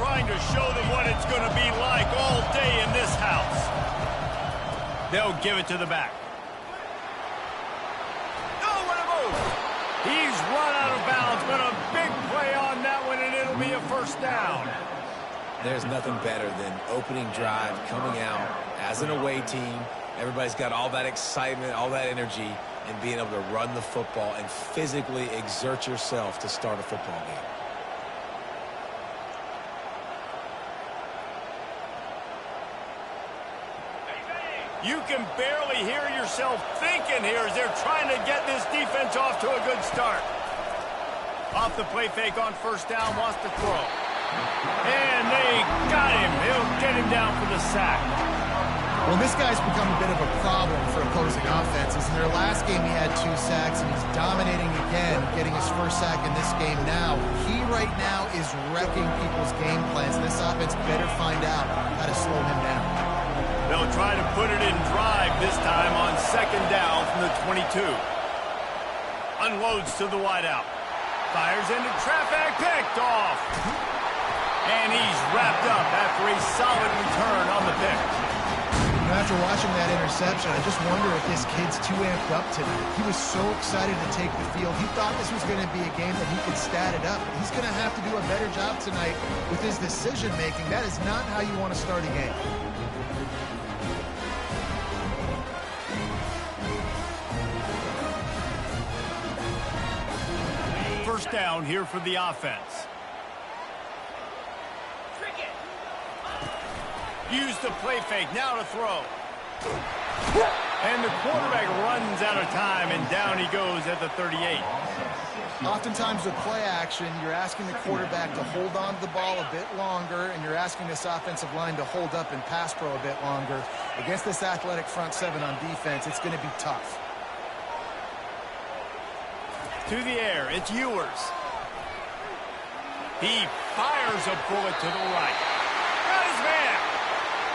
trying to show them what it's going to be like all day in this house. They'll give it to the back. Oh, what a move! He's run out of bounds, but a big play on that one, and it'll be a first down. There's nothing better than opening drive, coming out as an away team. Everybody's got all that excitement, all that energy, and being able to run the football and physically exert yourself to start a football game. You can barely hear yourself thinking here as they're trying to get this defense off to a good start. Off the play fake on first down, wants to throw. And they got him. He'll get him down for the sack. Well, this guy's become a bit of a problem for opposing offenses. In their last game, he had 2 sacks, and he's dominating again, getting his first sack in this game now. He right now is wrecking people's game plans. This offense better find out how to slow him down. They'll try to put it in drive this time on second down from the 22. Unloads to the wideout. Fires into traffic, picked off. And he's wrapped up after a solid return on the pick. After watching that interception, I just wonder if this kid's too amped up tonight. He was so excited to take the field. He thought this was going to be a game that he could stat it up. He's going to have to do a better job tonight with his decision-making. That is not how you want to start a game. First down here for the offense. Use the play fake, now to throw. And the quarterback runs out of time, and down he goes at the 38. Oftentimes with play action, you're asking the quarterback to hold on to the ball a bit longer, and you're asking this offensive line to hold up in pass pro a bit longer. Against this athletic front seven on defense, it's going to be tough. To the air, it's Ewers. He fires a bullet to the right. Got his man.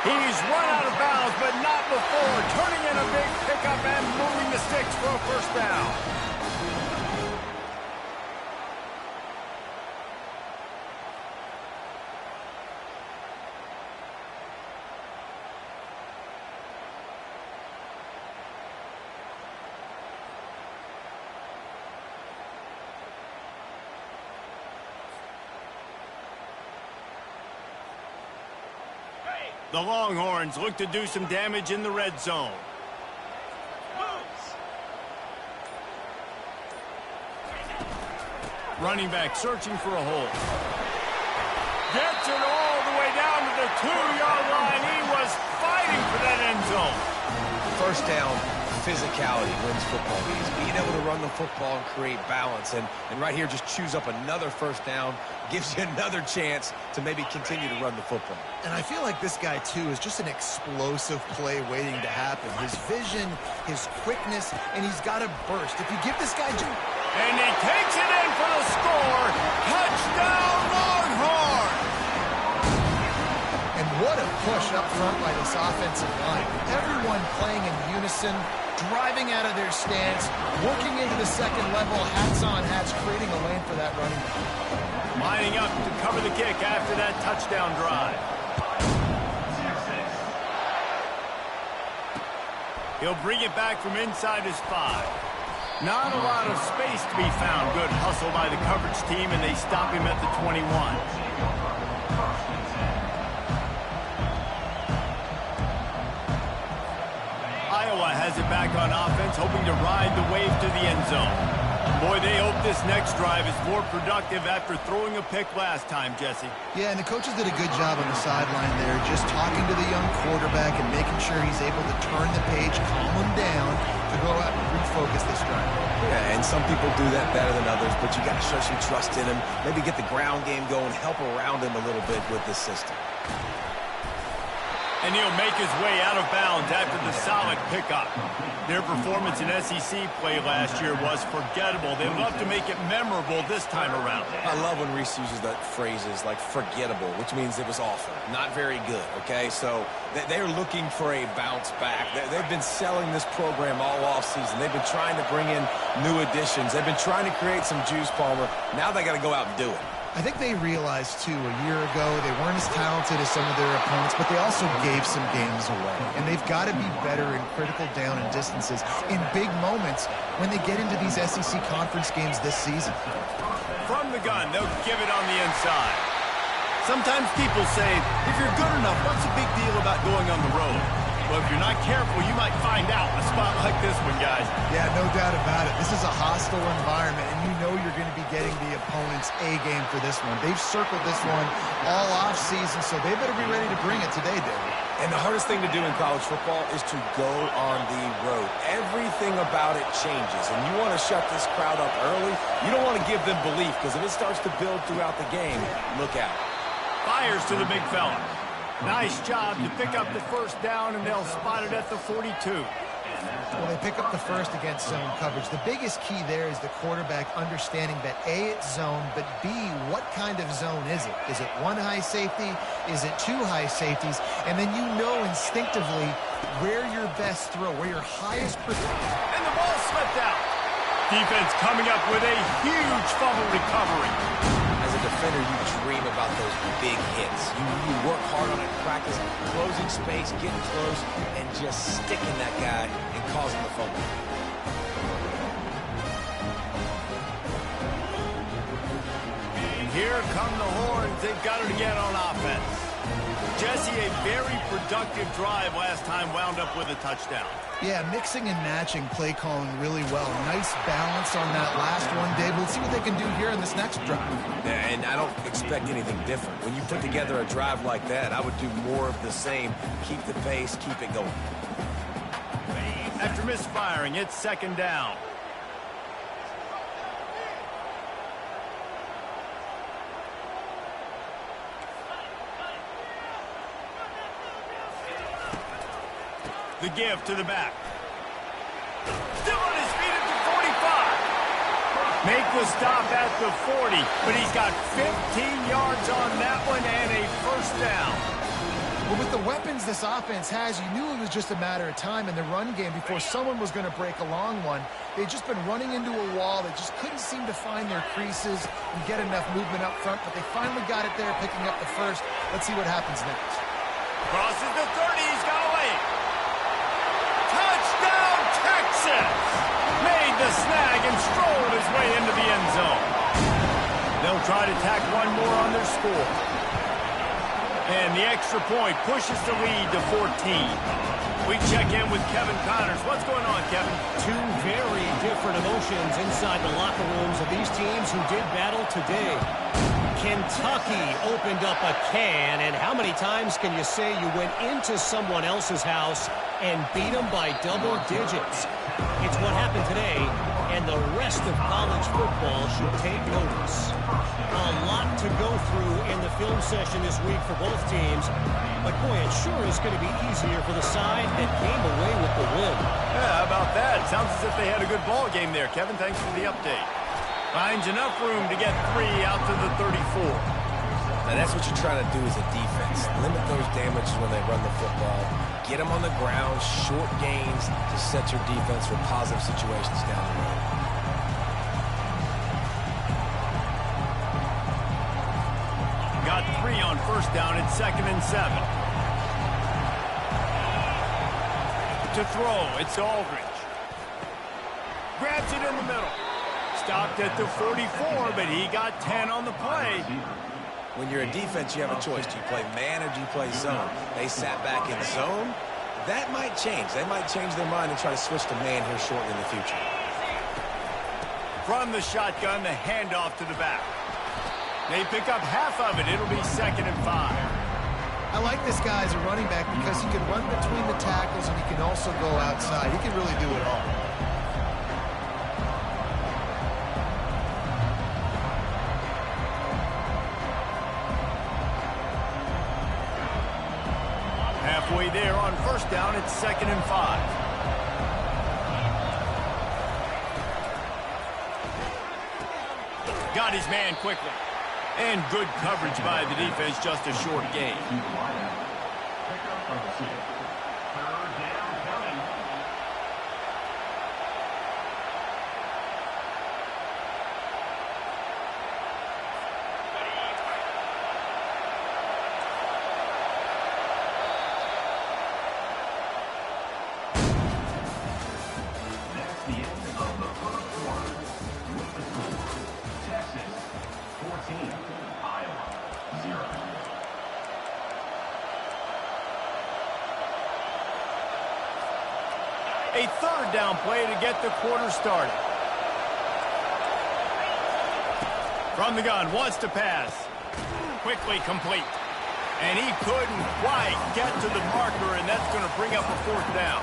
He's run out of bounds, but not before. Turning in a big pickup and moving the sticks for a first down. The Longhorns look to do some damage in the red zone. Running back searching for a hole. Gets it all the way down to the 2-yard line. He was fighting for that end zone. First down, physicality wins football games. Being able to run the football and create balance. And right here, just choose up another first down. Gives you another chance to maybe continue to run the football. And I feel like this guy, too, is just an explosive play waiting to happen. His vision, his quickness, and he's got a burst. If you give this guy... And he takes it in for the score. Touchdown, Longhorn! And what a push up front by this offensive line. Everyone playing in unison, driving out of their stance, working into the second level, hats on hats, creating a lane for that running back. Lining up to cover the kick after that touchdown drive. He'll bring it back from inside his 5. Not a lot of space to be found. Good hustle by the coverage team, and they stop him at the 21. Iowa has it back on offense, hoping to ride the wave to the end zone. Boy, they hope this next drive is more productive after throwing a pick last time, Jesse. Yeah, and the coaches did a good job on the sideline there, just talking to the young quarterback and making sure he's able to turn the page, calm him down, to go out and refocus this drive. Yeah, and some people do that better than others, but you got to show some trust in him, maybe get the ground game going, help around him a little bit with this system. And he'll make his way out of bounds after the solid pickup. Their performance in SEC play last year was forgettable. They love to make it memorable this time around. I love when Reese uses that phrases like forgettable, which means it was awful, not very good, okay? So they're looking for a bounce back. They've been selling this program all offseason. They've been trying to bring in new additions. They've been trying to create some juice, Palmer. Now they got to go out and do it. I think they realized, too, a year ago they weren't as talented as some of their opponents, but they also gave some games away. And they've got to be better in critical down and distances in big moments when they get into these SEC conference games this season. From the gun, they'll give it on the inside. Sometimes people say, if you're good enough, what's the big deal about going on the road? Well, if you're not careful, you might find out in a spot like this one, guys. Yeah, no doubt about it. This is a hostile environment, and you know you're going to be getting the opponent's A game for this one. They've circled this one all off season, so they better be ready to bring it today, David. And the hardest thing to do in college football is to go on the road. Everything about it changes, and you want to shut this crowd up early. You don't want to give them belief, because if it starts to build throughout the game, look out. Fires to the big fella. Nice job to pick up the first down, and they'll spot it at the 42. Well, they pick up the first against zone coverage. The biggest key there is the quarterback understanding that A, it's zone, but B, what kind of zone is it? Is it one high safety? Is it two high safeties? And then you know instinctively where your best throw, where your highest... And the ball slipped out. Defense coming up with a huge fumble recovery. As a defender, you dream about those big hits. You work hard on it, practice closing space, getting close, and just sticking that guy and causing the fumble. And here come the horns. They've got it again on offense. Jesse, a very productive drive last time, wound up with a touchdown. Yeah, mixing and matching play calling really well. Nice balance on that last one, Dave. Let's see what they can do here in this next drive. Yeah, and I don't expect anything different. When you put together a drive like that, I would do more of the same. Keep the pace, keep it going. After misfiring, it's second down. The give to the back. Still on his feet at the 45. Make the stop at the 40, but he's got 15 yards on that one and a first down. Well, with the weapons this offense has, you knew it was just a matter of time in the run game before someone was going to break a long one. They'd just been running into a wall. They just couldn't seem to find their creases and get enough movement up front, but they finally got it there, picking up the first. Let's see what happens next. Crosses the 30. He's got away. Touchdown, Texas! Made the snag and strolled his way into the end zone. They'll try to tack one more on their score. And the extra point pushes the lead to 14. We check in with Kevin Connors. What's going on, Kevin? Two very different emotions inside the locker rooms of these teams who did battle today. Kentucky opened up a can, and how many times can you say you went into someone else's house and beat them by double digits? It's what happened today, and the rest of college football should take notice. A lot to go through in the film session this week for both teams, but boy, it sure is going to be easier for the side that came away with the win. Yeah, how about that? Sounds as if they had a good ball game there. Kevin, thanks for the update. Finds enough room to get 3 out to the 34. Now, that's what you're trying to do as a defense. Limit those damages when they run the football. Get them on the ground, short gains to set your defense for positive situations down the road. Got 3 on first down. It's 2nd and 7. To throw, it's Aldridge. Grabs it in the middle. Stopped at the 44, but he got 10 on the play. When you're a defense, you have a choice. Do you play man or do you play zone? They sat back in zone. That might change. They might change their mind and try to switch to man here shortly in the future. From the shotgun, the handoff to the back. They pick up half of it. It'll be 2nd and 5. I like this guy as a running back because he can run between the tackles and he can also go outside. He can really do it all. Halfway there on first down, it's 2nd and 5. Got his man quickly. And good coverage by the defense, just a short gain. the end of the first quarter. With the score, Texas 14, Iowa 0. A third down play to get the quarter started. From the gun, wants to pass. Quickly complete. And he couldn't quite get to the marker, and that's going to bring up a fourth down.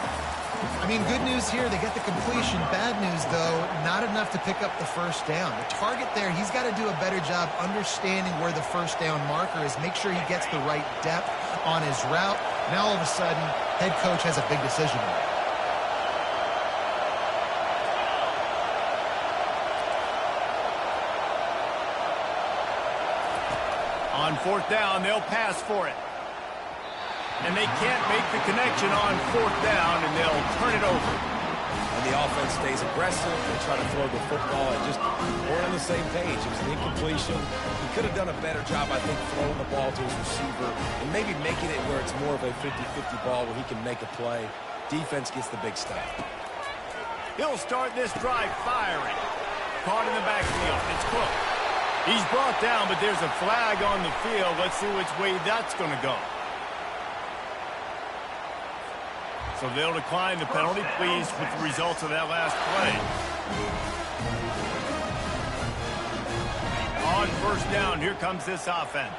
I mean, good news here, they get the completion. Bad news, though, not enough to pick up the first down. The target there, he's got to do a better job understanding where the first down marker is, make sure he gets the right depth on his route. Now, all of a sudden, head coach has a big decision to make. On fourth down, they'll pass for it. And they can't make the connection on fourth down, and they'll turn it over. And the offense stays aggressive. They try to throw the football and just we're on the same page. It was an incompletion. He could have done a better job, I think, throwing the ball to his receiver and maybe making it where it's more of a 50-50 ball where he can make a play. Defense gets the big stuff. He'll start this drive firing. Caught in the backfield. It's close. He's brought down, but there's a flag on the field. Let's see which way that's going to go. So they'll decline the penalty, pleased with the results of that last play. On first down, here comes this offense.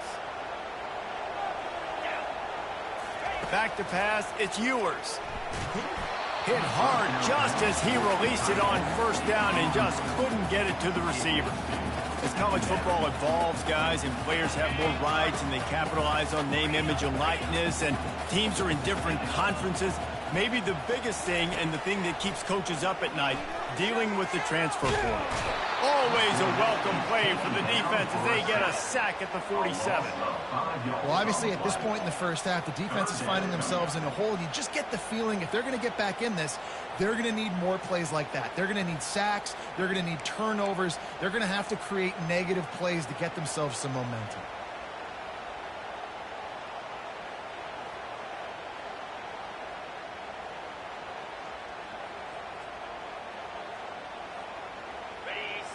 Back to pass, it's Ewers. Hit hard just as he released it on first down and just couldn't get it to the receiver. As college football evolves, guys, and players have more rights and they capitalize on name, image, and likeness, and teams are in different conferences, maybe the biggest thing and the thing that keeps coaches up at night, dealing with the transfer portal. Always a welcome play for the defense as they get a sack at the 47. Well, obviously, at this point in the first half, the defense is finding themselves in a hole. You just get the feeling if they're going to get back in this, they're going to need more plays like that. They're going to need sacks. They're going to need turnovers. They're going to have to create negative plays to get themselves some momentum.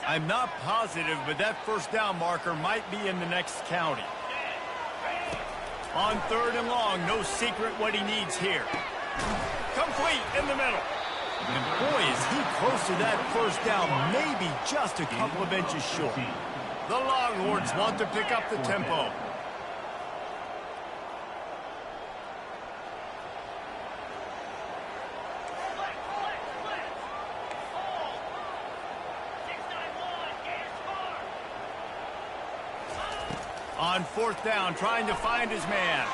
I'm not positive, but that first down marker might be in the next county. On third and long, no secret what he needs here. Complete in the middle. And boy, is he close to that first down, maybe just a couple of inches short. The Longhorns want to pick up the tempo. On fourth down, trying to find his man.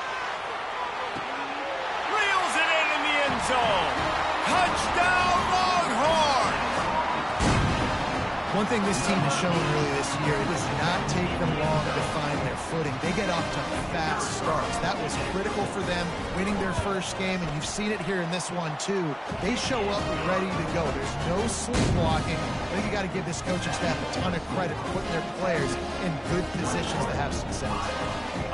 Reels it in the end zone. Touchdown, Longhorns! One thing this team has shown really this year, it does not take them long to find their footing. They get off to fast starts. That was critical for them, winning their first game, and you've seen it here in this one, too. They show up ready to go. There's no sleepwalking. I think you got to give this coaching staff a ton of credit for putting their players in good positions to have success.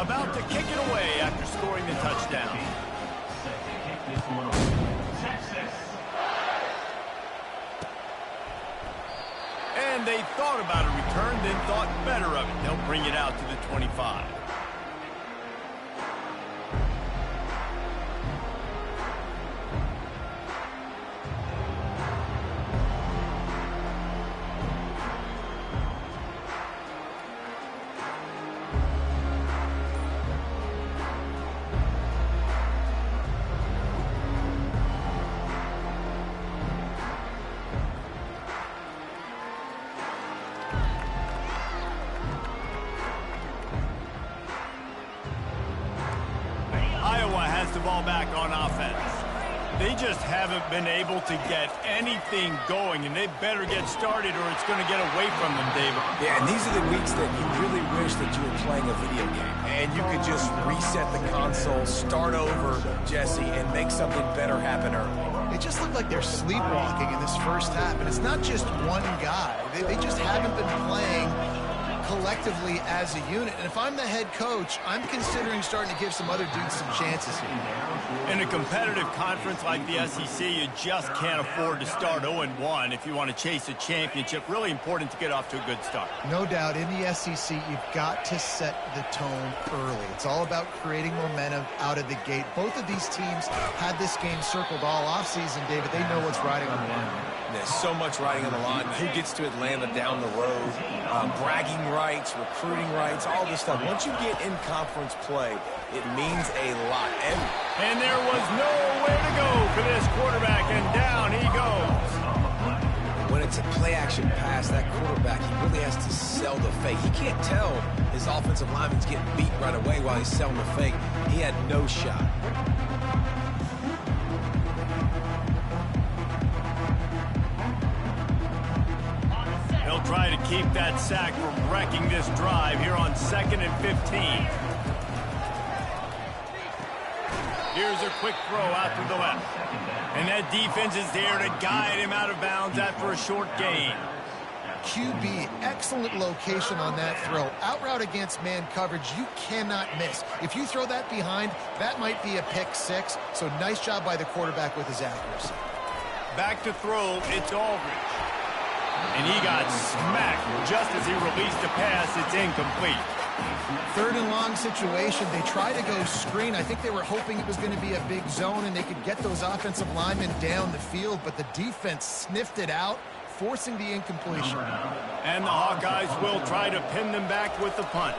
About to kick it away after scoring the touchdown. Set to kick this one off, Texas. And they thought about a return, then thought better of it. They'll bring it out to the 25. The ball back on offense. They just haven't been able to get anything going, and they better get started or it's going to get away from them, David. Yeah, and these are the weeks that you really wish that you were playing a video game and you could just reset the console, start over, Jesse, and make something better happen early. It just looked like they're sleepwalking in this first half, and it's not just one guy. They just haven't been playing collectively as a unit. And if I'm the head coach, I'm considering starting to give some other dudes some chances here. In a competitive conference like the SEC, you just can't afford to start 0-1 if you want to chase a championship. Really important to get off to a good start. No doubt, in the SEC, you've got to set the tone early. It's all about creating momentum out of the gate. Both of these teams had this game circled all offseason, David. They know what's riding on the line. There's so much riding on the line. Who gets to Atlanta down the road? Bragging rights, recruiting rights, all this stuff. Once you get in conference play, it means a lot. And there was nowhere to go for this quarterback, and down he goes. When it's a play-action pass, that quarterback, he really has to sell the fake. He can't tell his offensive lineman's getting beat right away while he's selling the fake. He had no shot. They'll try to keep that sack from wrecking this drive here on 2nd and 15. Here's a quick throw out to the left. And that defense is there to guide him out of bounds after a short gain. QB, excellent location on that throw. Out route against man coverage, you cannot miss. If you throw that behind, that might be a pick six. So nice job by the quarterback with his accuracy. Back to throw, it's Aldridge. And he got smacked just as he released the pass. It's incomplete. 3rd and long situation. They try to go screen. I think they were hoping it was going to be a big zone and they could get those offensive linemen down the field, but the defense sniffed it out, forcing the incompletion. And the Hawkeyes will try to pin them back with the punt.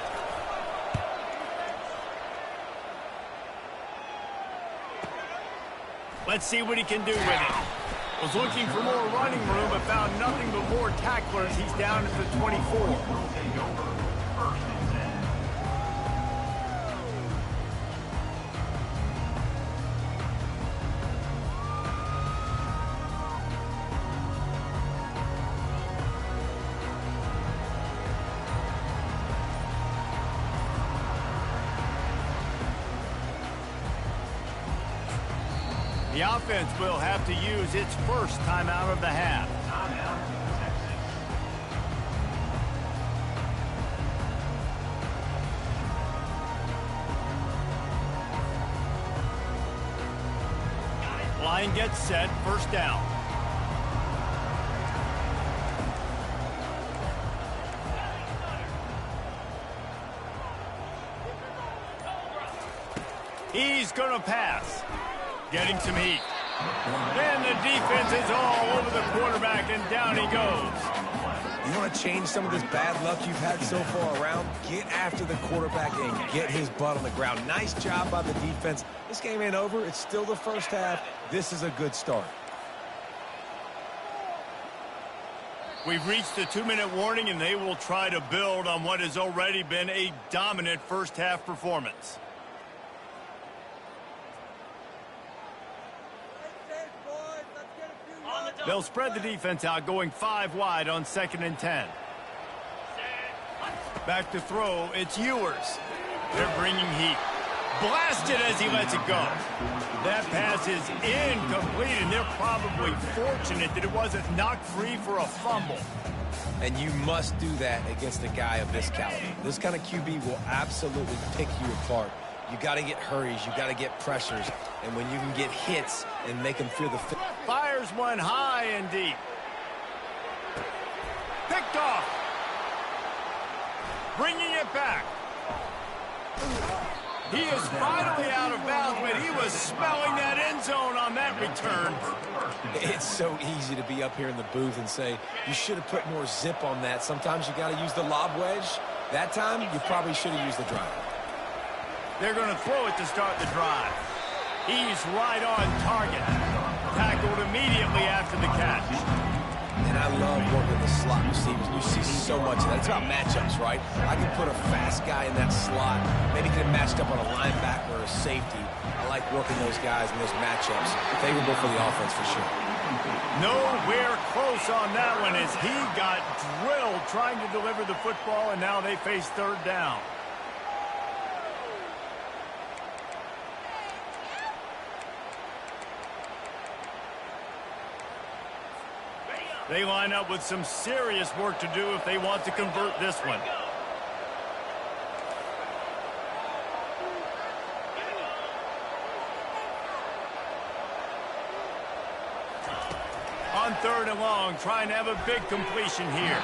Let's see what he can do with it. Was looking for more running room, but found nothing but more tacklers. He's down at the 24. The offense will have to use its first timeout of the half. Line gets set, first down. He's going to pass. Getting some heat. And the defense is all over the quarterback, and down he goes. You want to change some of this bad luck you've had so far around? Get after the quarterback and get his butt on the ground. Nice job by the defense. This game ain't over. It's still the first half. This is a good start. We've reached the 2-minute warning, and they will try to build on what has already been a dominant first half performance. They'll spread the defense out, going 5 wide on 2nd and 10. Back to throw, it's Ewers. They're bringing heat. Blasted as he lets it go. That pass is incomplete, and they're probably fortunate that it wasn't knocked free for a fumble. And you must do that against a guy of this caliber. This kind of QB will absolutely pick you apart. You got to get hurries, you got to get pressures, and when you can get hits and make them feel the fit. Fires one high and deep. Picked off. Bringing it back. He is finally out of bounds, but he was smelling that end zone on that return. It's so easy to be up here in the booth and say, you should have put more zip on that. Sometimes you got to use the lob wedge. That time, you probably should have used the drive. They're going to throw it to start the drive. He's right on target. Tackled immediately after the catch. And I love working the slot receivers. You see so much of that. It's about matchups, right? I can put a fast guy in that slot. Maybe get him matched up on a linebacker or a safety. I like working those guys in those matchups. Favorable for the offense for sure. Nowhere close on that one as he got drilled trying to deliver the football, and now they face 3rd down. They line up with some serious work to do if they want to convert this one. 3rd and long, trying to have a big completion here.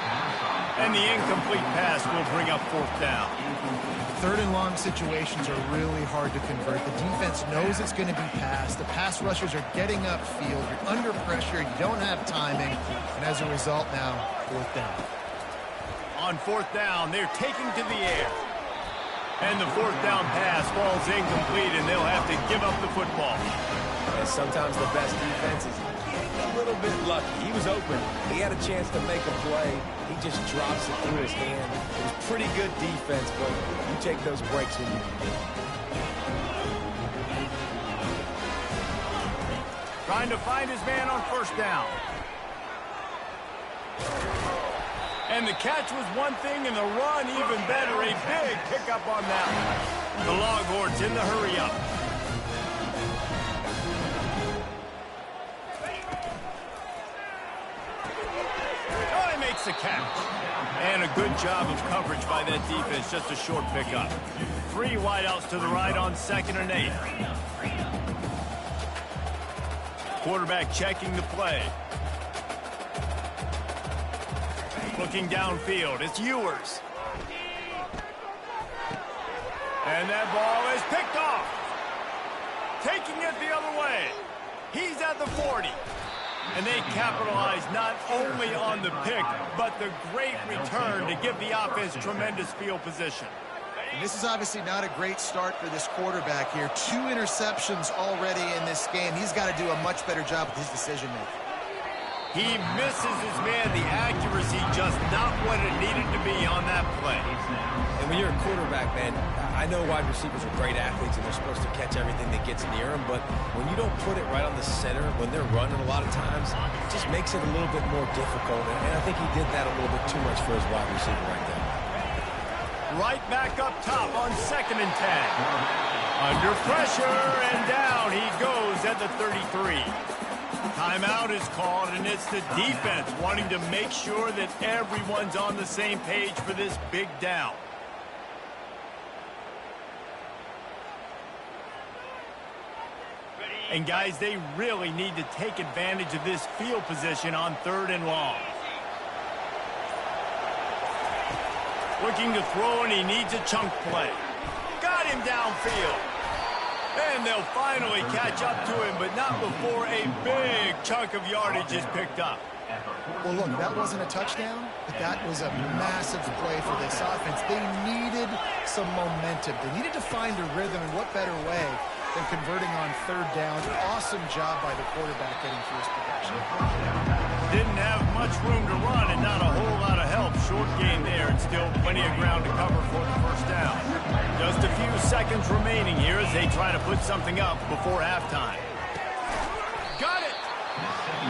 And the incomplete pass will bring up 4th down. 3rd and long situations are really hard to convert. The defense knows it's going to be passed. The pass rushers are getting upfield. You're under pressure. You don't have timing. And as a result now, 4th down. On 4th down, they're taking to the air. And the 4th down pass falls incomplete, and they'll have to give up the football. And sometimes the best defense is getting a little bit lucky. He was open. He had a chance to make a play. He just drops it through his hand. It was pretty good defense, but you take those breaks when you need it. Trying to find his man on 1st down. And the catch was one thing, and the run even better. A big pickup on that one. The Longhorns in the hurry-up. Oh, he makes the catch. And a good job of coverage by that defense. Just a short pickup. 3 wideouts to the right on 2nd and 8. Quarterback checking the play. Looking downfield, it's Ewers. And that ball is picked off. Taking it the other way. He's at the 40. And they capitalize not only on the pick, but the great return to give the offense tremendous field position. And this is obviously not a great start for this quarterback here. 2 interceptions already in this game. He's got to do a much better job with his decision-making. He misses his man. The accuracy just not what it needed to be on that play. And when you're a quarterback, man, I know wide receivers are great athletes and they're supposed to catch everything that gets near them, but when you don't put it right on the center, when they're running a lot of times, it just makes it a little bit more difficult. And I think he did that a little bit too much for his wide receiver right there. Right back up top on 2nd and 10. Under pressure, and down he goes at the 33. Timeout is called, and it's the defense wanting to make sure that everyone's on the same page for this big down. And guys, they really need to take advantage of this field position on 3rd and long. Looking to throw, and he needs a chunk play. Got him downfield. And they'll finally catch up to him, but not before a big chunk of yardage is picked up. Well, look, that wasn't a touchdown, but that was a massive play for this offense. They needed some momentum. They needed to find a rhythm, and what better way than converting on 3rd down. Awesome job by the quarterback getting through his progression. Didn't have much room to run and not a whole lot of help. Short gain there, and still plenty of ground to cover for the 1st down. Just a few seconds remaining here as they try to put something up before halftime. Got it!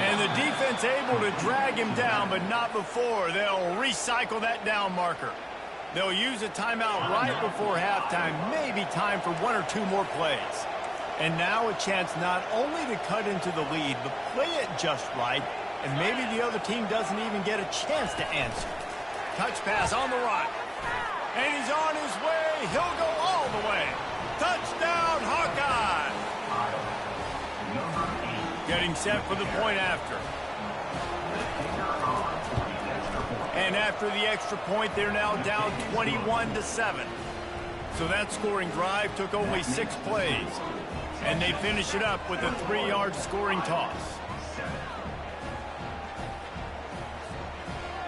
And the defense able to drag him down, but not before. They'll recycle that down marker. They'll use a timeout right before halftime. Maybe time for 1 or 2 more plays. And now a chance not only to cut into the lead, but play it just right. And maybe the other team doesn't even get a chance to answer. Touch pass on the right. And he's on his way. He'll go all the way. Touchdown, Hawkeye! Getting set for the point after. And after the extra point, they're now down 21-7. So that scoring drive took only 6 plays. And they finish it up with a 3-yard scoring toss.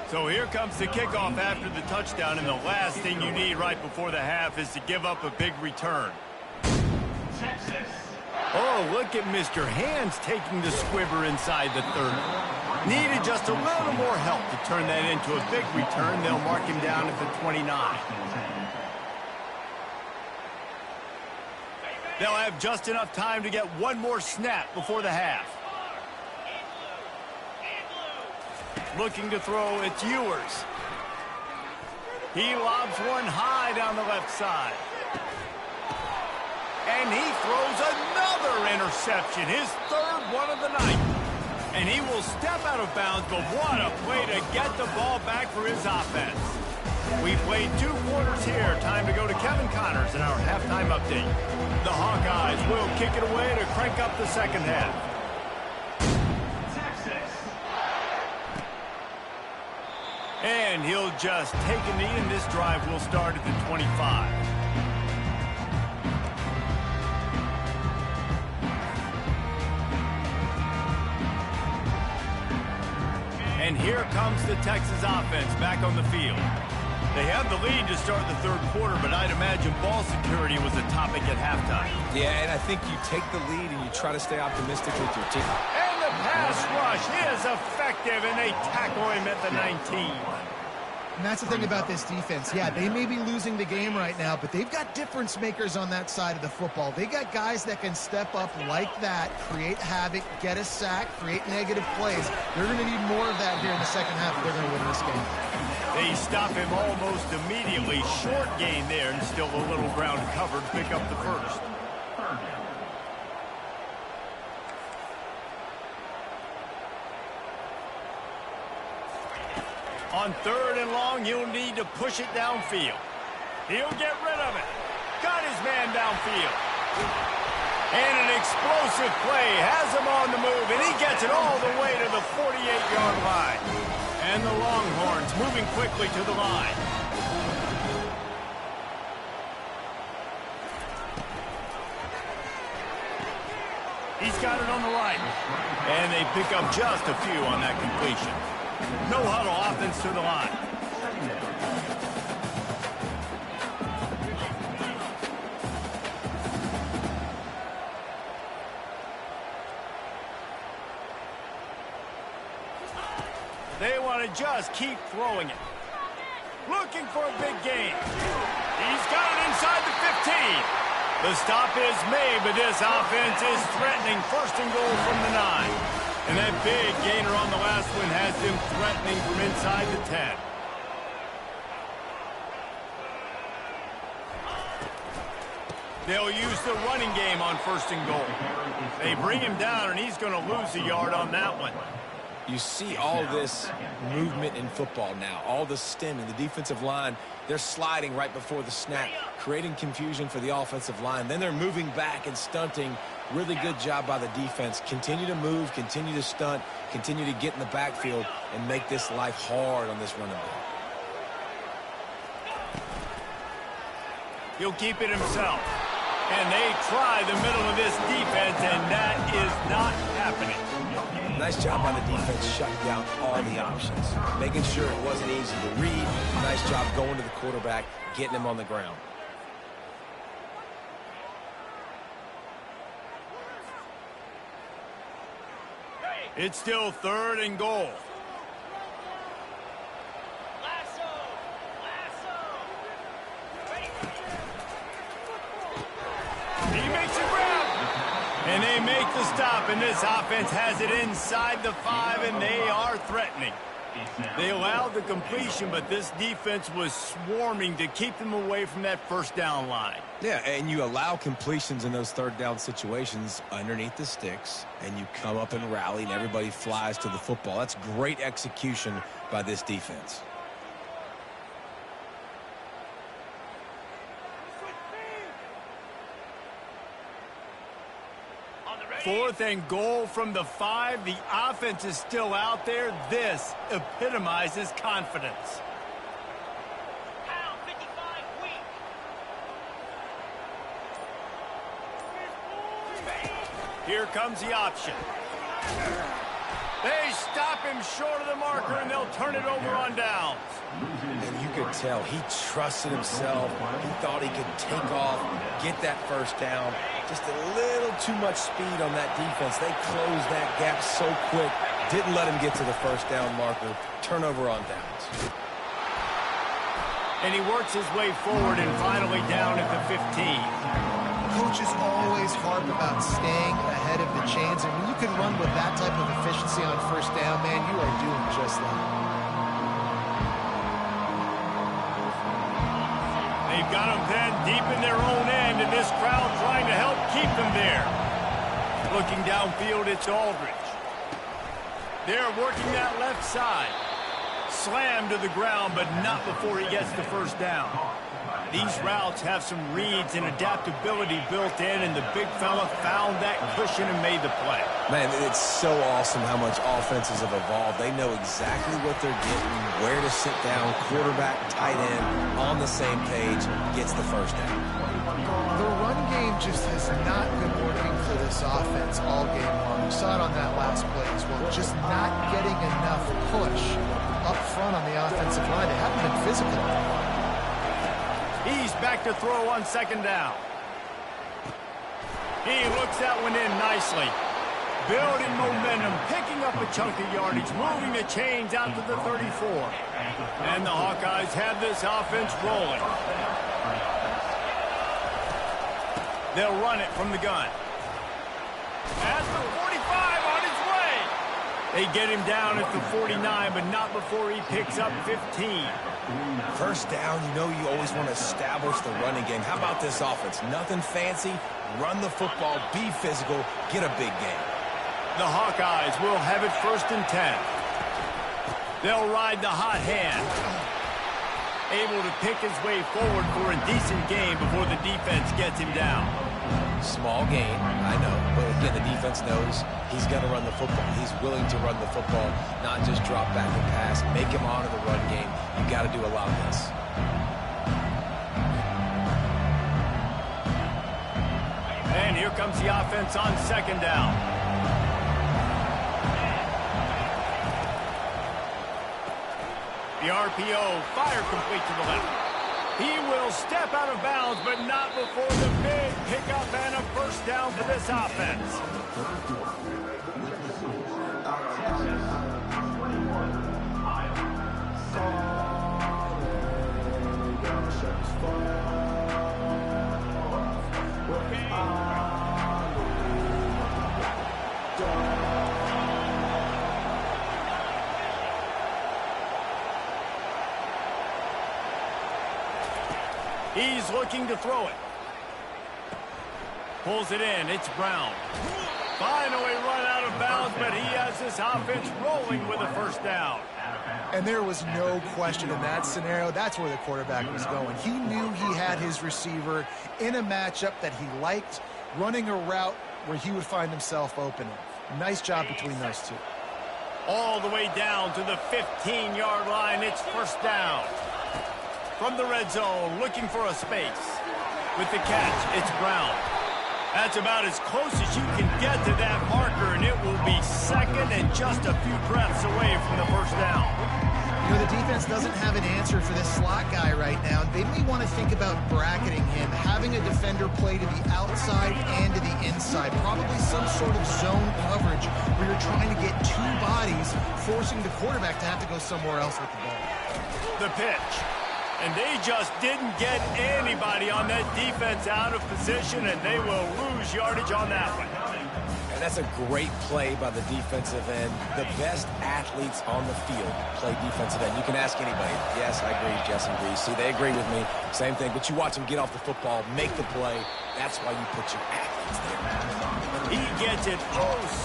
So here comes the kickoff after the touchdown, and the last thing you need right before the half is to give up a big return. Texas. Oh, look at Mr. Hands taking the squibber inside the 30. Needed just a little more help to turn that into a big return. They'll mark him down at the 29. They'll have just enough time to get one more snap before the half. Looking to throw, it's Ewers. He lobs one high down the left side. And he throws another interception, his 3rd one of the night. And he will step out of bounds, but what a play to get the ball back for his offense. We played 2 quarters here. Time to go to Kevin Connors in our halftime update. The Hawkeyes will kick it away to crank up the second half. And he'll just take a knee, and this drive will start at the 25. And here comes the Texas offense back on the field. They have the lead to start the third quarter, but I'd imagine ball security was a topic at halftime. Yeah, and I think you take the lead and you try to stay optimistic with your team. And the pass rush is effective, and they tackle him at the 19. And that's the thing about this defense. Yeah, they may be losing the game right now, but they've got difference makers on that side of the football. They got guys that can step up like that, create havoc, get a sack, create negative plays. They're going to need more of that here in the second half if they're going to win this game. They stop him almost immediately. Short gain there, and still a little ground covered. Pick up the first. On third and long, you'll need to push it downfield. He'll get rid of it. Got his man downfield. And an explosive play has him on the move, and he gets it all the way to the 48-yard line. And the Longhorns moving quickly to the line. He's got it on the right. And they pick up just a few on that completion. No huddle offense to the line. They want to just keep throwing it. Looking for a big gain. He's got it inside the 15. The stop is made, but this offense is threatening. First and goal from the 9. And that big gainer on the last one has them threatening from inside the 10. They'll use the running game on first and goal. They bring him down, and he's going to lose a yard on that one. You see all this movement in football now, all the stemming, the defensive line, they're sliding right before the snap, creating confusion for the offensive line. Then they're moving back and stunting. Really good job by the defense. Continue to move, continue to stunt, continue to get in the backfield and make this life hard on this running back. He'll keep it himself. And they try the middle of this defense, and that is not happening. Nice job by the defense shutting down all the options, making sure it wasn't easy to read. Nice job going to the quarterback, getting him on the ground. It's still third and goal. He makes a grab. And they make the stop, and this offense has it inside the 5, and they are threatening. They allowed the completion, but this defense was swarming to keep them away from that first down line. Yeah, and you allow completions in those third down situations underneath the sticks, and you come up and rally, and everybody flies to the football. That's great execution by this defense. Fourth and goal from the 5. The offense is still out there. This epitomizes confidence. Here comes the option. They stop him short of the marker, and they'll turn it over on downs. And you could tell he trusted himself. He thought he could take off, get that first down. Just a little too much speed on that defense. They closed that gap so quick. Didn't let him get to the first down marker. Turnover on downs. And he works his way forward and finally down at the 15. Coaches always harp about staying ahead of the chains, and when you can run with that type of efficiency on first down, man, you are doing just that. They've got them then deep in their own end, and this crowd trying to help keep them there. Looking downfield, it's Aldridge. They're working that left side. Slammed to the ground, but not before he gets the first down. These routes have some reads and adaptability built in, and the big fella found that cushion and made the play. Man, it's so awesome how much offenses have evolved. They know exactly what they're getting, where to sit down, quarterback, tight end, on the same page, gets the first down. The run game just has not been working for this offense all game long. You saw it on that last play as well. Just not getting enough push up front on the offensive line. They haven't been physical. He's back to throw on second down. He looks that one in nicely. Building momentum, picking up a chunk of yardage, moving the chains out to the 34. And the Hawkeyes have this offense rolling. They'll run it from the gun. At the 45 on his way. They get him down at the 49, but not before he picks up 15. First down, you know you always want to establish the running game. How about this offense? Nothing fancy. Run the football, be physical, get a big game. The Hawkeyes will have it 1st and 10. They'll ride the hot hand. Able to pick his way forward for a decent game before the defense gets him down. Small gain, I know, but again, the defense knows he's going to run the football. He's willing to run the football, not just drop back and pass, make him honor the run game. You got to do a lot of this. And here comes the offense on second down. The RPO, fire complete to the left. He will step out of bounds, but not before the big pickup and a first down for this offense. He's looking to throw it. Pulls it in. It's Brown. Finally run out of bounds, but he has this offense rolling with a first down. And there was no question in that scenario. That's where the quarterback was going. He knew he had his receiver in a matchup that he liked, running a route where he would find himself open. Nice job between those two. All the way down to the 15-yard line. It's first down. From the red zone, looking for a space. With the catch, it's Brown. That's about as close as you can get to that marker, and it will be second and just a few breaths away from the first down. You know, the defense doesn't have an answer for this slot guy right now. They may want to think about bracketing him, having a defender play to the outside and to the inside. Probably some sort of zone coverage where you're trying to get two bodies, forcing the quarterback to have to go somewhere else with the ball. The pitch. And they just didn't get anybody on that defense out of position, and they will lose yardage on that one. And that's a great play by the defensive end. The best athletes on the field play defensive end. You can ask anybody. Yes, I agree. Jesse agrees. See, they agree with me. Same thing. But you watch them get off the football, make the play. That's why you put your athletes there. He gets it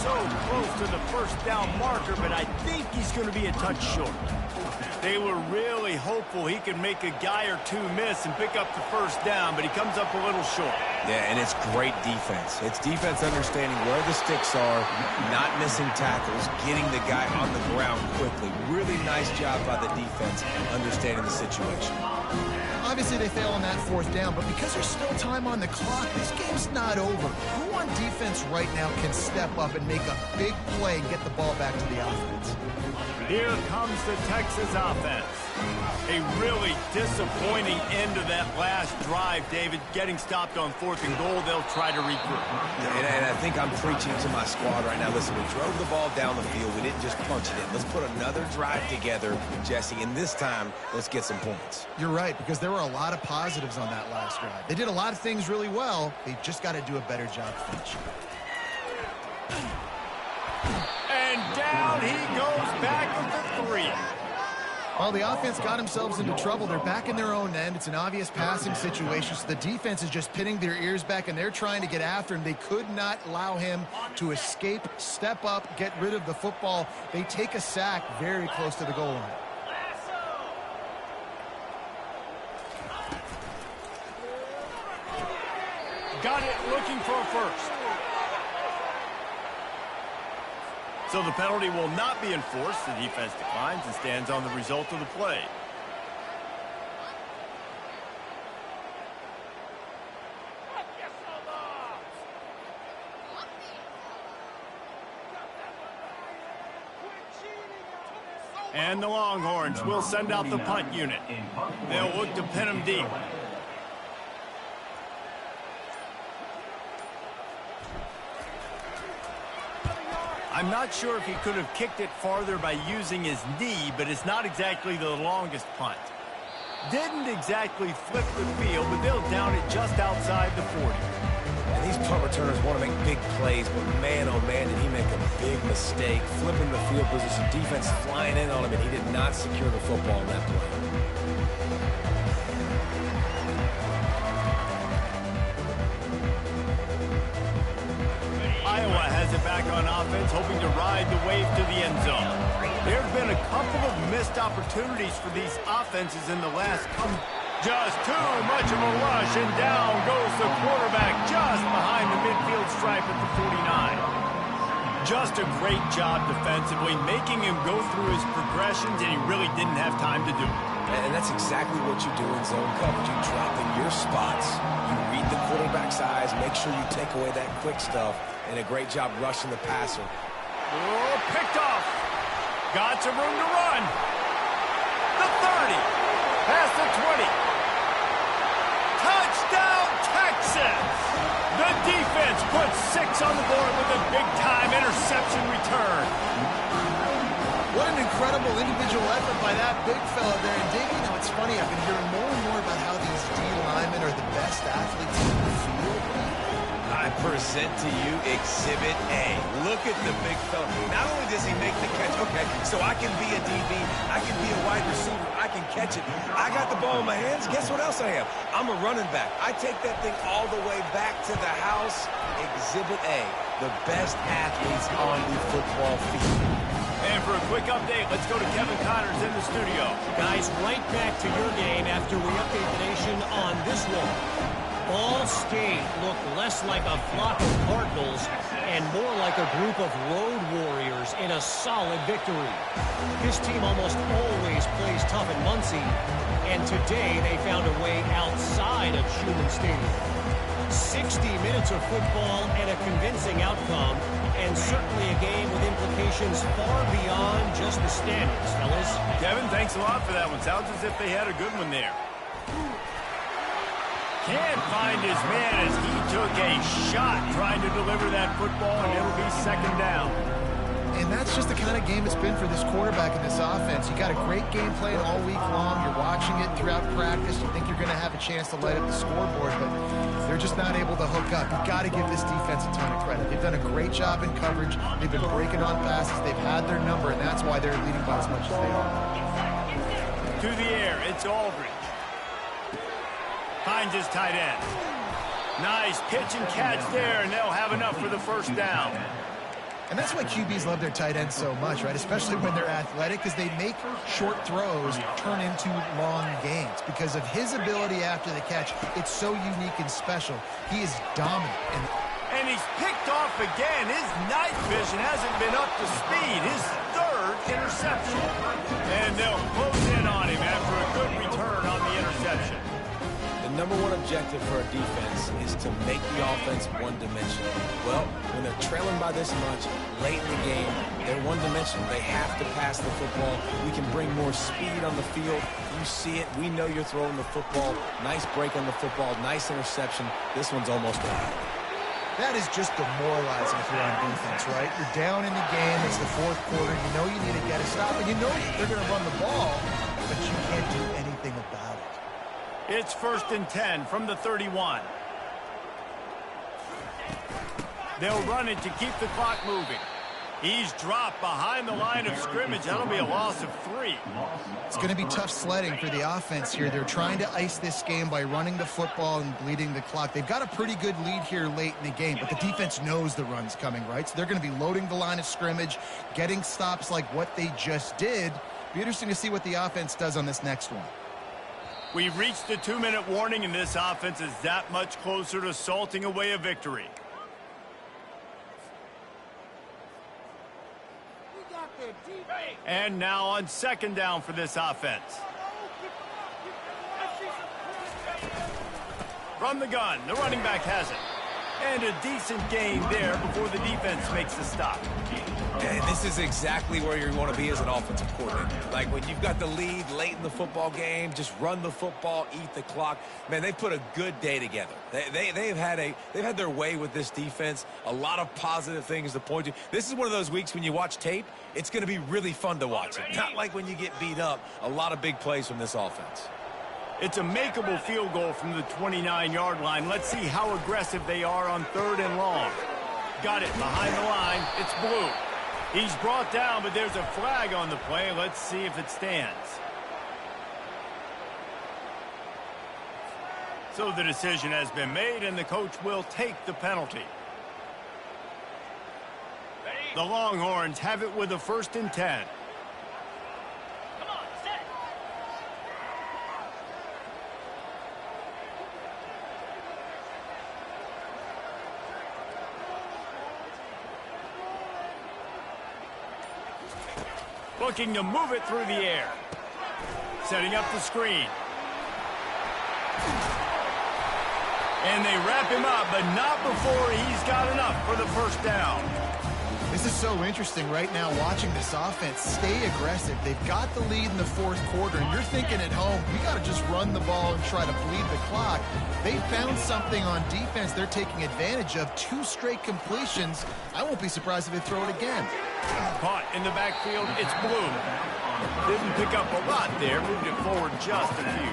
so close to the first down marker, but I think he's going to be a touch short. They were really hopeful he could make a guy or two miss and pick up the first down, but he comes up a little short. Yeah, and it's great defense. It's defense understanding where the sticks are, not missing tackles, getting the guy on the ground quickly. Really nice job by the defense understanding the situation. Obviously, they fail on that fourth down, but because there's still time on the clock, this game's not over. Who on defense right now can step up and make a big play and get the ball back to the offense? Here comes the Texas offense. A really disappointing end to that last drive, David. Getting stopped on 4th and goal, they'll try to regroup. And I think I'm preaching to my squad right now. Listen, we drove the ball down the field. We didn't just punch it in. Let's put another drive together, Jesse, and this time, let's get some points. You're right, because there were a lot of positives on that last drive. They did a lot of things really well. They just got to do a better job finishing. And down he goes back at the 3. Well, the offense got themselves into trouble. They're back in their own end. It's an obvious passing situation, so the defense is just pinning their ears back, and they're trying to get after him. They could not allow him to escape, step up, get rid of the football. They take a sack very close to the goal line. got it looking for a first. So the penalty will not be enforced. The defense declines and stands on the result of the play. And the Longhorns will send out the punt unit. They'll look to pin them deep. I'm not sure if he could have kicked it farther by using his knee, but it's not exactly the longest punt. Didn't exactly flip the field, but they'll down it just outside the 40. And these punt returners want to make big plays, but man, oh man, did he make a big mistake. Flipping the field position, defense flying in on him, and he did not secure the football in that play. Iowa has it back on offense, hoping to ride the wave to the end zone. There have been a couple of missed opportunities for these offenses in the last couple. Just too much of a rush, and down goes the quarterback just behind the midfield stripe at the 49. Just a great job defensively, making him go through his progressions, and he really didn't have time to do it. And that's exactly what you do in zone coverage. You drop in your spots, you read the quarterback's eyes, make sure you take away that quick stuff, and a great job rushing the passer. Oh, picked off. Got some room to run. The 30. Past the 20. Touchdown, Texas! The defense puts 6 on the board with a big-time interception return. What an incredible individual effort by that big fella there. And Dave, you know, it's funny, I've been hearing more and more about how these D linemen are the best athletes in the field. I present to you Exhibit A. Look at the big fella. Not only does he make the catch, okay, so I can be a DB, I can be a wide receiver, I can catch it. I got the ball in my hands. Guess what else I am? I'm a running back. I take that thing all the way back to the house. Exhibit A, the best athletes on the football field. And for a quick update, let's go to Kevin Connors in the studio. Guys, right back to your game after we update the nation on this one. Ball State looked less like a flock of Cardinals and more like a group of road warriors in a solid victory. This team almost always plays tough in Muncie, and today they found a way outside of Schumann Stadium. 60 minutes of football and a convincing outcome, and certainly a game with implications far beyond just the standings, fellas. Kevin, thanks a lot for that one. Sounds as if they had a good one there. Can't find his man as he took a shot trying to deliver that football, and it'll be second down. And that's just the kind of game it's been for this quarterback in this offense. You got a great game plan all week long. You're watching it throughout practice. You think you're going to have a chance to light up the scoreboard, but they're just not able to hook up. You've got to give this defense a ton of credit. They've done a great job in coverage. They've been breaking on passes. They've had their number, and that's why they're leading by as much as they are. To the air, it's Aldridge. Finds his tight end. Nice pitch and catch there, and they'll have enough for the first down. And that's why QBs love their tight ends so much, right? Especially when they're athletic, because they make short throws turn into long gains. Because of his ability after the catch, it's so unique and special. He is dominant. And he's picked off again. His night vision hasn't been up to speed. His third interception. And they'll close in on him after a good return on the interception. The number one objective for a defense is to make the offense one-dimensional. Well, when they're trailing by this much late in the game, they're one-dimensional. They have to pass the football. We can bring more speed on the field. You see it. We know you're throwing the football. Nice break on the football. Nice interception. This one's almost over. That is just demoralizing if you're on defense, right? You're down in the game. It's the fourth quarter. You know you need to get a stop, and you know they're going to run the ball, but you can't do anything about it. It's 1st and 10 from the 31. They'll run it to keep the clock moving. He's dropped behind the line of scrimmage. That'll be a loss of 3. It's going to be tough sledding for the offense here. They're trying to ice this game by running the football and bleeding the clock. They've got a pretty good lead here late in the game, but the defense knows the run's coming, right? So they're going to be loading the line of scrimmage, getting stops like what they just did. Be interesting to see what the offense does on this next one. We've reached the 2-minute warning, and this offense is that much closer to salting away a victory. And now on 2nd down for this offense. From the gun, the running back has it. And a decent gain there before the defense makes the stop. And this is exactly where you want to be as an offensive coordinator. Like when you've got the lead late in the football game, just run the football, eat the clock. Man, they put a good day together. They've had their way with this defense. A lot of positive things to point to. This is one of those weeks when you watch tape, it's going to be really fun to watch it. Not like when you get beat up. A lot of big plays from this offense. It's a makeable field goal from the 29-yard line. Let's see how aggressive they are on 3rd and long. Got it behind the line. It's Blue. He's brought down, but there's a flag on the play. Let's see if it stands. So the decision has been made, and the coach will take the penalty. The Longhorns have it with a 1st and 10. Looking to move it through the air. Setting up the screen. And they wrap him up, but not before he's got enough for the 1st down. This is so interesting right now watching this offense stay aggressive. They've got the lead in the 4th quarter, and you're thinking at home, we got to just run the ball and try to bleed the clock. They found something on defense they're taking advantage of. 2 straight completions. I won't be surprised if they throw it again. Caught in the backfield, it's Blue. Didn't pick up a lot there, moved it forward just a few.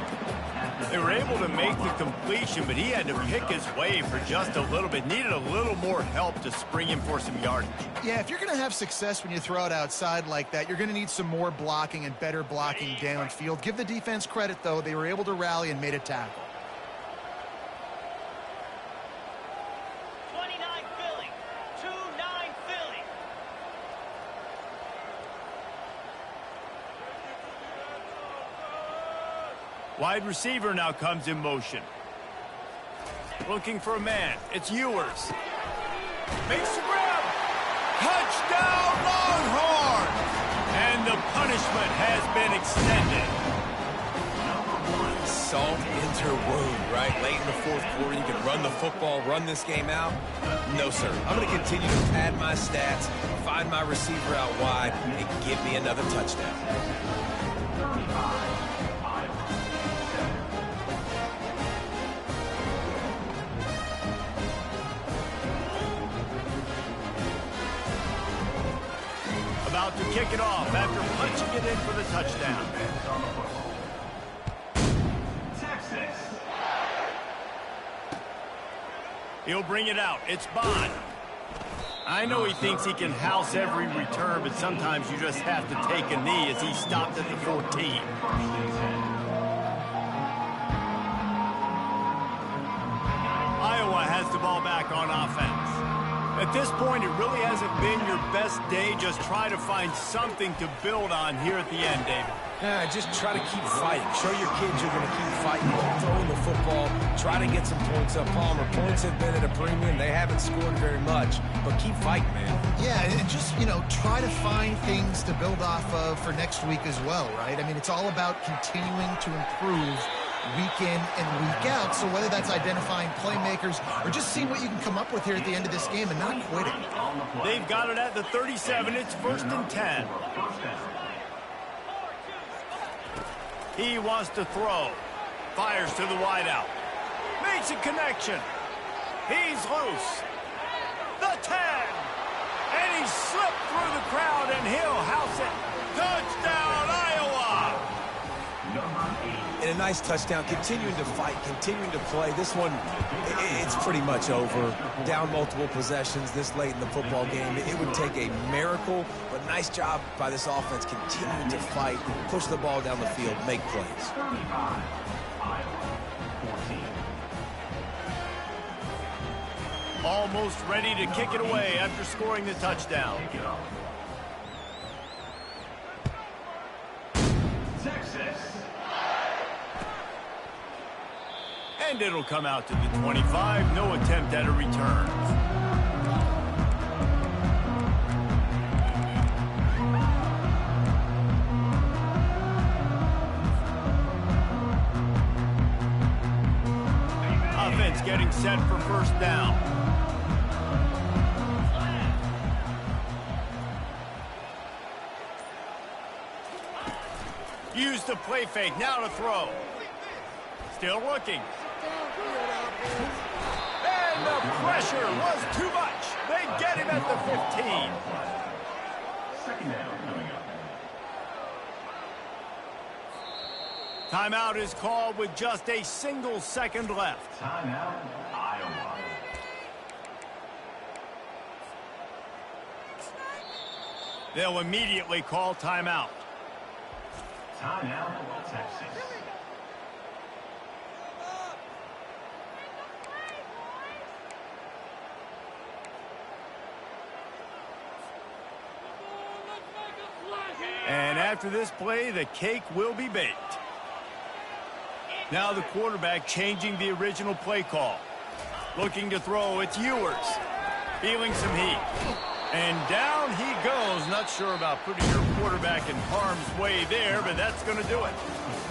They were able to make the completion, but he had to pick his way for just a little bit. Needed a little more help to spring him for some yardage. Yeah, if you're going to have success when you throw it outside like that, you're going to need some more blocking and better blocking downfield. Give the defense credit, though. They were able to rally and made a tackle. 29 Philly. 2-9 Philly. Wide receiver now comes in motion. Looking for a man. It's Ewers. Makes the grab. Touchdown, Longhorn! And the punishment has been extended. Salt into wound, right? Late in the 4th quarter, you can run the football, run this game out. No, sir. I'm going to continue to pad my stats, find my receiver out wide, and give me another touchdown. 35. About to kick it off after punching it in for the touchdown. Texas. He'll bring it out. It's Bond. I know he thinks he can house every return, but sometimes you just have to take a knee as he stopped at the 14. Iowa has the ball back on offense. At this point, it really hasn't been your best day. Just try to find something to build on here at the end, David. Just try to keep fighting. Show your kids you're going to keep fighting. Keep throwing the football. Try to get some points up. Palmer, points have been at a premium. They haven't scored very much, but keep fighting, man. Yeah, and just, try to find things to build off of for next week as well, right? I mean, it's all about continuing to improve week in and week out. So whether that's identifying playmakers or just seeing what you can come up with here at the end of this game and not quitting. They've got it at the 37. It's 1st and 10. He wants to throw. Fires to the wideout. Makes a connection. He's loose. The 10. And he slipped through the crowd, and he'll house it. Touchdown, Iowa! And a nice touchdown, continuing to fight, continuing to play. This one, it's pretty much over. Down multiple possessions this late in the football game. It would take a miracle, but nice job by this offense continuing to fight, push the ball down the field, make plays. 35. Iowa. 14. Almost ready to kick it away after scoring the touchdown. Texas. And it'll come out to the 25. No attempt at a return. Offense getting set for first down. Use the play fake. Now to throw. Still looking. And the pressure was too much. They get him at the 15. Second down coming up. Timeout is called with just a single second left. Timeout, Iowa. They'll immediately call timeout. Timeout, Texas. And after this play, the cake will be baked. Now the quarterback changing the original play call. Looking to throw, it's Ewers. Feeling some heat. And down he goes. Not sure about putting your quarterback in harm's way there, but that's going to do it.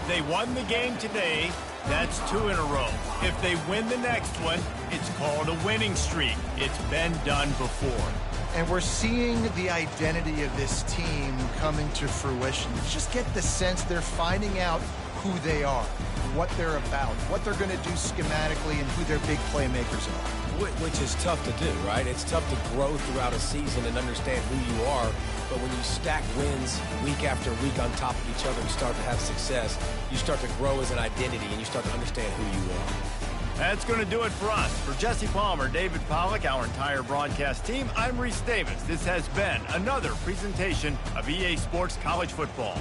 They won the game today. That's 2 in a row. If they win the next one, it's called a winning streak. It's been done before. And we're seeing the identity of this team coming to fruition. You just get the sense they're finding out who they are, what they're about, what they're going to do schematically, and who their big playmakers are. Which is tough to do, right? It's tough to grow throughout a season and understand who you are. But when you stack wins week after week on top of each other and start to have success, you start to grow as an identity and you start to understand who you are. That's going to do it for us. For Jesse Palmer, David Pollack, our entire broadcast team, I'm Reese Davis. This has been another presentation of EA Sports College Football.